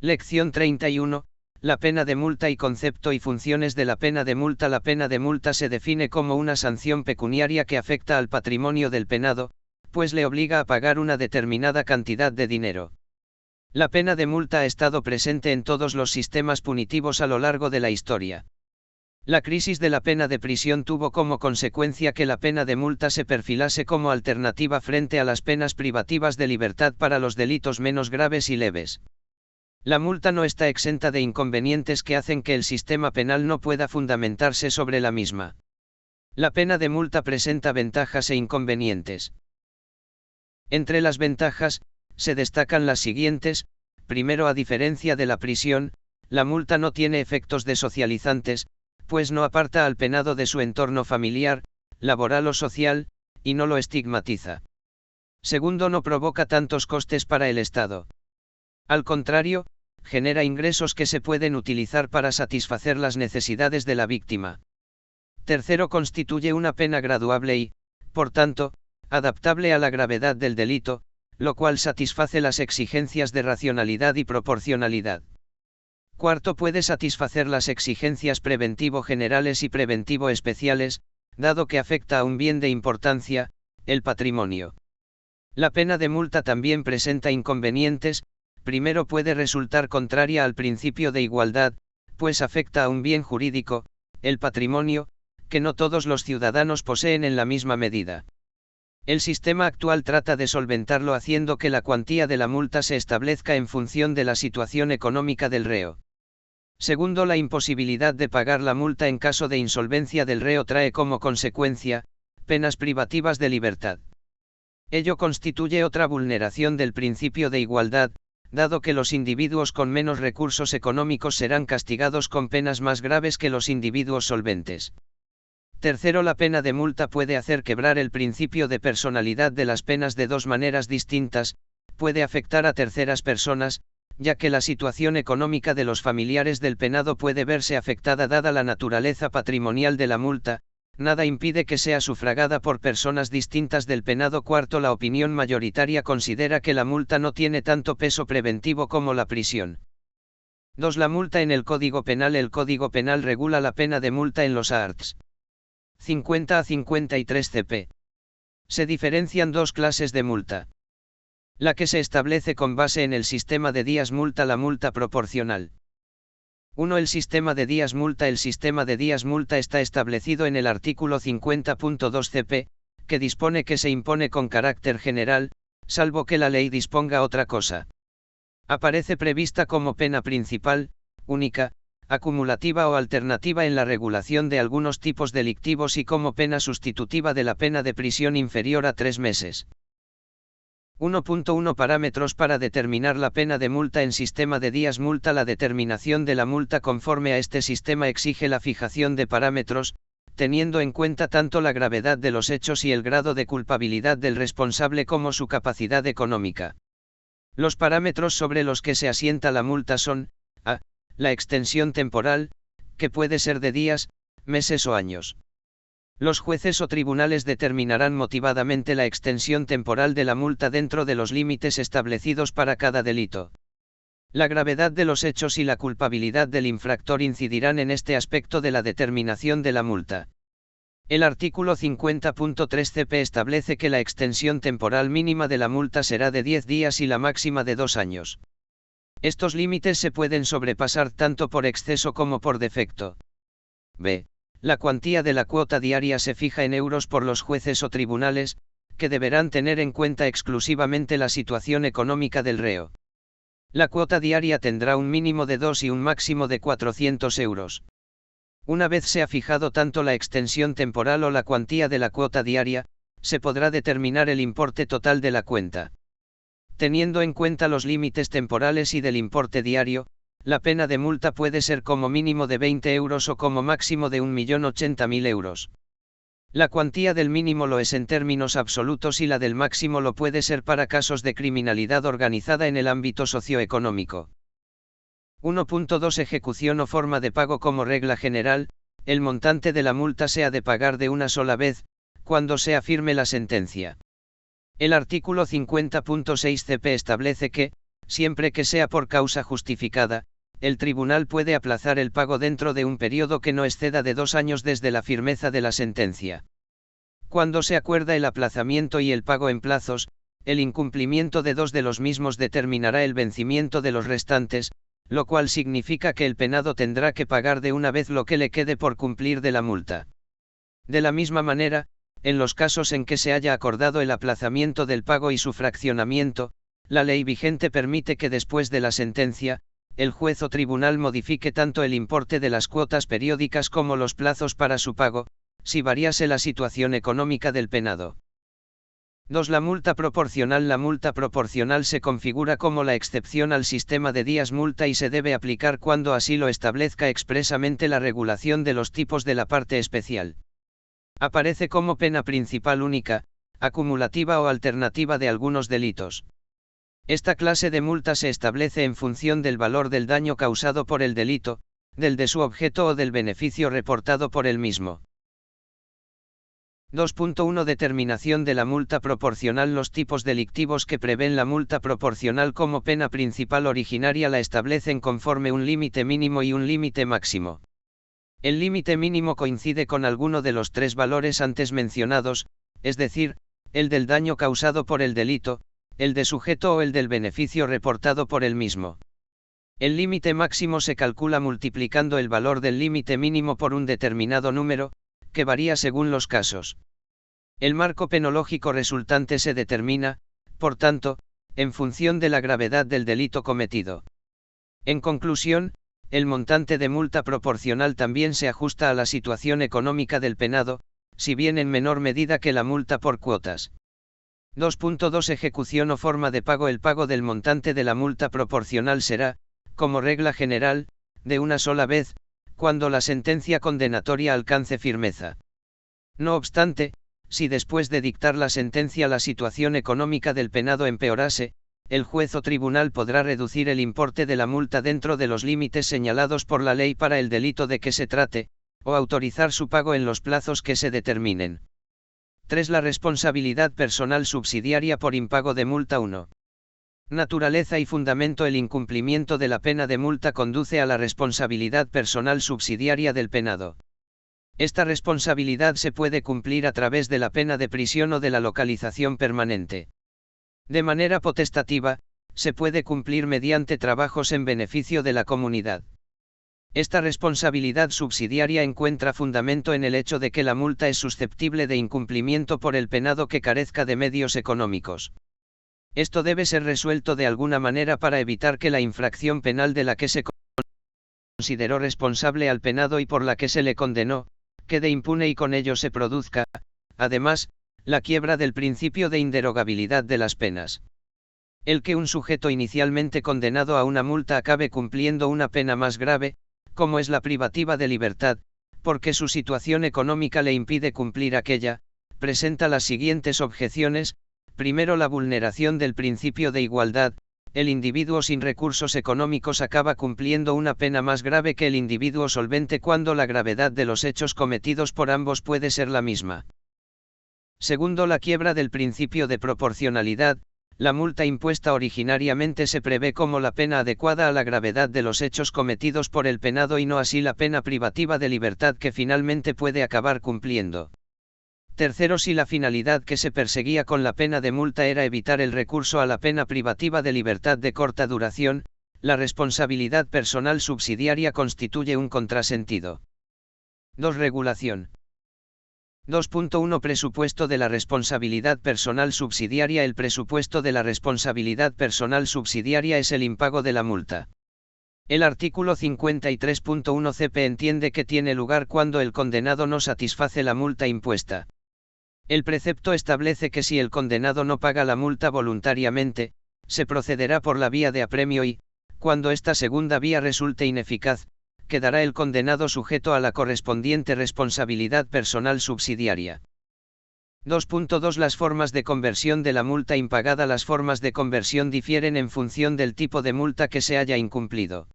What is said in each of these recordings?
Lección 31. La pena de multa y concepto y funciones de la pena de multa. La pena de multa se define como una sanción pecuniaria que afecta al patrimonio del penado, pues le obliga a pagar una determinada cantidad de dinero. La pena de multa ha estado presente en todos los sistemas punitivos a lo largo de la historia. La crisis de la pena de prisión tuvo como consecuencia que la pena de multa se perfilase como alternativa frente a las penas privativas de libertad para los delitos menos graves y leves. La multa no está exenta de inconvenientes que hacen que el sistema penal no pueda fundamentarse sobre la misma. La pena de multa presenta ventajas e inconvenientes. Entre las ventajas, se destacan las siguientes. Primero, a diferencia de la prisión, la multa no tiene efectos desocializantes, pues no aparta al penado de su entorno familiar, laboral o social, y no lo estigmatiza. Segundo, no provoca tantos costes para el Estado. Al contrario, genera ingresos que se pueden utilizar para satisfacer las necesidades de la víctima. Tercero, constituye una pena graduable y, por tanto, adaptable a la gravedad del delito, lo cual satisface las exigencias de racionalidad y proporcionalidad. Cuarto, puede satisfacer las exigencias preventivo generales y preventivo especiales, dado que afecta a un bien de importancia, el patrimonio. La pena de multa también presenta inconvenientes. Primero, puede resultar contraria al principio de igualdad, pues afecta a un bien jurídico, el patrimonio, que no todos los ciudadanos poseen en la misma medida. El sistema actual trata de solventarlo haciendo que la cuantía de la multa se establezca en función de la situación económica del reo. Segundo, la imposibilidad de pagar la multa en caso de insolvencia del reo trae como consecuencia, penas privativas de libertad. Ello constituye otra vulneración del principio de igualdad, dado que los individuos con menos recursos económicos serán castigados con penas más graves que los individuos solventes. Tercero, la pena de multa puede hacer quebrar el principio de personalidad de las penas de dos maneras distintas. Puede afectar a terceras personas, ya que la situación económica de los familiares del penado puede verse afectada dada la naturaleza patrimonial de la multa. Nada impide que sea sufragada por personas distintas del penado. Cuarto, la opinión mayoritaria considera que la multa no tiene tanto peso preventivo como la prisión. 2. La multa en el Código Penal. El Código Penal regula la pena de multa en los arts. 50 a 53 CP. Se diferencian dos clases de multa. La que se establece con base en el sistema de días multa. La multa proporcional. 1. El sistema de días multa. El sistema de días multa está establecido en el artículo 50.2 CP, que dispone que se impone con carácter general, salvo que la ley disponga otra cosa. Aparece prevista como pena principal, única, acumulativa o alternativa en la regulación de algunos tipos delictivos y como pena sustitutiva de la pena de prisión inferior a 3 meses. 1.1 Parámetros para determinar la pena de multa en sistema de días multa. La determinación de la multa conforme a este sistema exige la fijación de parámetros, teniendo en cuenta tanto la gravedad de los hechos y el grado de culpabilidad del responsable como su capacidad económica. Los parámetros sobre los que se asienta la multa son: a. La extensión temporal, que puede ser de días, meses o años. Los jueces o tribunales determinarán motivadamente la extensión temporal de la multa dentro de los límites establecidos para cada delito. La gravedad de los hechos y la culpabilidad del infractor incidirán en este aspecto de la determinación de la multa. El artículo 50.3 CP establece que la extensión temporal mínima de la multa será de 10 días y la máxima de 2 años. Estos límites se pueden sobrepasar tanto por exceso como por defecto. B. La cuantía de la cuota diaria se fija en euros por los jueces o tribunales, que deberán tener en cuenta exclusivamente la situación económica del reo. La cuota diaria tendrá un mínimo de 2 y un máximo de 400 euros. Una vez se ha fijado tanto la extensión temporal o la cuantía de la cuota diaria, se podrá determinar el importe total de la cuenta. Teniendo en cuenta los límites temporales y del importe diario, la pena de multa puede ser como mínimo de 20 euros o como máximo de 1.080.000 euros. La cuantía del mínimo lo es en términos absolutos y la del máximo lo puede ser para casos de criminalidad organizada en el ámbito socioeconómico. 1.2 Ejecución o forma de pago. Como regla general, el montante de la multa se ha de pagar de una sola vez, cuando sea firme la sentencia. El artículo 50.6 CP establece que, siempre que sea por causa justificada, el tribunal puede aplazar el pago dentro de un periodo que no exceda de 2 años desde la firmeza de la sentencia. Cuando se acuerda el aplazamiento y el pago en plazos, el incumplimiento de 2 de los mismos determinará el vencimiento de los restantes, lo cual significa que el penado tendrá que pagar de una vez lo que le quede por cumplir de la multa. De la misma manera, en los casos en que se haya acordado el aplazamiento del pago y su fraccionamiento, la ley vigente permite que después de la sentencia, el juez o tribunal modifique tanto el importe de las cuotas periódicas como los plazos para su pago, si variase la situación económica del penado. 2. La multa proporcional. La multa proporcional se configura como la excepción al sistema de días multa y se debe aplicar cuando así lo establezca expresamente la regulación de los tipos de la parte especial. Aparece como pena principal única, acumulativa o alternativa de algunos delitos. Esta clase de multa se establece en función del valor del daño causado por el delito, del de su objeto o del beneficio reportado por el mismo. 2.1 Determinación de la multa proporcional. Los tipos delictivos que prevén la multa proporcional como pena principal originaria la establecen conforme un límite mínimo y un límite máximo. El límite mínimo coincide con alguno de los 3 valores antes mencionados, es decir, el del daño causado por el delito, el de sujeto o el del beneficio reportado por el mismo. El límite máximo se calcula multiplicando el valor del límite mínimo por un determinado número, que varía según los casos. El marco penológico resultante se determina, por tanto, en función de la gravedad del delito cometido. En conclusión, el montante de multa proporcional también se ajusta a la situación económica del penado, si bien en menor medida que la multa por cuotas. 2.2 Ejecución o forma de pago. El pago del montante de la multa proporcional será, como regla general, de una sola vez, cuando la sentencia condenatoria alcance firmeza. No obstante, si después de dictar la sentencia la situación económica del penado empeorase, el juez o tribunal podrá reducir el importe de la multa dentro de los límites señalados por la ley para el delito de que se trate, o autorizar su pago en los plazos que se determinen. 3. La responsabilidad personal subsidiaria por impago de multa. 1. Naturaleza y fundamento. El incumplimiento de la pena de multa conduce a la responsabilidad personal subsidiaria del penado. Esta responsabilidad se puede cumplir a través de la pena de prisión o de la localización permanente. De manera potestativa, se puede cumplir mediante trabajos en beneficio de la comunidad. Esta responsabilidad subsidiaria encuentra fundamento en el hecho de que la multa es susceptible de incumplimiento por el penado que carezca de medios económicos. Esto debe ser resuelto de alguna manera para evitar que la infracción penal de la que se consideró responsable al penado y por la que se le condenó, quede impune y con ello se produzca, además, la quiebra del principio de inderogabilidad de las penas. El que un sujeto inicialmente condenado a una multa acabe cumpliendo una pena más grave, como es la privativa de libertad, porque su situación económica le impide cumplir aquella, presenta las siguientes objeciones. Primero, la vulneración del principio de igualdad. El individuo sin recursos económicos acaba cumpliendo una pena más grave que el individuo solvente cuando la gravedad de los hechos cometidos por ambos puede ser la misma. Segundo, la quiebra del principio de proporcionalidad. La multa impuesta originariamente se prevé como la pena adecuada a la gravedad de los hechos cometidos por el penado y no así la pena privativa de libertad que finalmente puede acabar cumpliendo. Tercero, si la finalidad que se perseguía con la pena de multa era evitar el recurso a la pena privativa de libertad de corta duración, la responsabilidad personal subsidiaria constituye un contrasentido. 2. Regulación. 2.1 Presupuesto de la responsabilidad personal subsidiaria. El presupuesto de la responsabilidad personal subsidiaria es el impago de la multa. El artículo 53.1 CP entiende que tiene lugar cuando el condenado no satisface la multa impuesta. El precepto establece que si el condenado no paga la multa voluntariamente, se procederá por la vía de apremio y, cuando esta segunda vía resulte ineficaz, quedará el condenado sujeto a la correspondiente responsabilidad personal subsidiaria. 2.2 Las formas de conversión de la multa impagada. Las formas de conversión difieren en función del tipo de multa que se haya incumplido.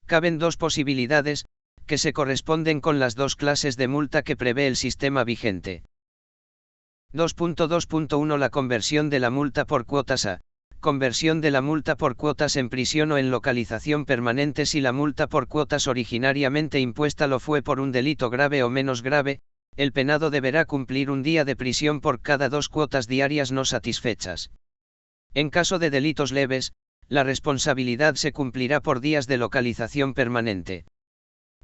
Caben 2 posibilidades, que se corresponden con las 2 clases de multa que prevé el sistema vigente. 2.2.1 La conversión de la multa por cuotas a conversión de la multa por cuotas en prisión o en localización permanente. Si la multa por cuotas originariamente impuesta lo fue por un delito grave o menos grave, el penado deberá cumplir un día de prisión por cada 2 cuotas diarias no satisfechas. En caso de delitos leves, la responsabilidad se cumplirá por días de localización permanente.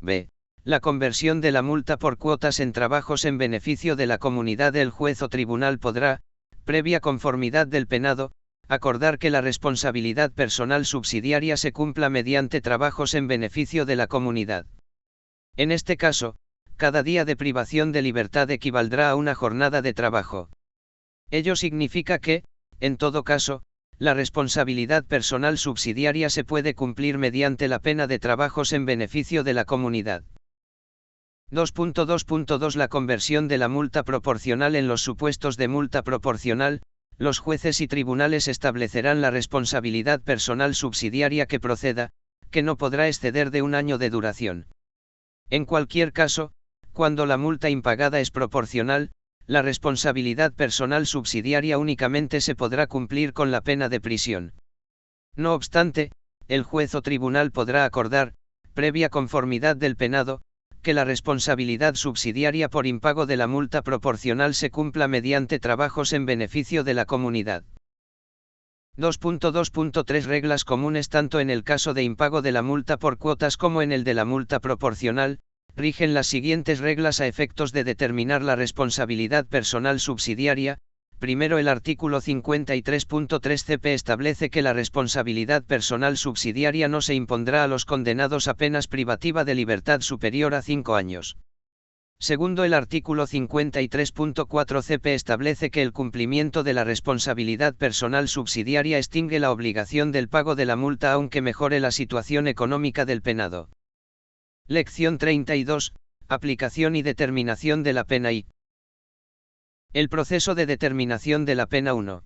B. La conversión de la multa por cuotas en trabajos en beneficio de la comunidad. El juez o tribunal podrá, previa conformidad del penado, acordar que la responsabilidad personal subsidiaria se cumpla mediante trabajos en beneficio de la comunidad. En este caso, cada día de privación de libertad equivaldrá a una jornada de trabajo. Ello significa que, en todo caso, la responsabilidad personal subsidiaria se puede cumplir mediante la pena de trabajos en beneficio de la comunidad. 2.2.2 La conversión de la multa proporcional. En los supuestos de multa proporcional, los jueces y tribunales establecerán la responsabilidad personal subsidiaria que proceda, que no podrá exceder de 1 año de duración. En cualquier caso, cuando la multa impagada es proporcional, la responsabilidad personal subsidiaria únicamente se podrá cumplir con la pena de prisión. No obstante, el juez o tribunal podrá acordar, previa conformidad del penado, que la responsabilidad subsidiaria por impago de la multa proporcional se cumpla mediante trabajos en beneficio de la comunidad. 2.2.3 Reglas comunes. Tanto en el caso de impago de la multa por cuotas como en el de la multa proporcional, rigen las siguientes reglas a efectos de determinar la responsabilidad personal subsidiaria. Primero, el artículo 53.3 CP establece que la responsabilidad personal subsidiaria no se impondrá a los condenados a penas privativa de libertad superior a 5 años. Segundo, el artículo 53.4 CP establece que el cumplimiento de la responsabilidad personal subsidiaria extingue la obligación del pago de la multa aunque mejore la situación económica del penado. Lección 32. Aplicación y determinación de la pena y el proceso de determinación de la pena. 1.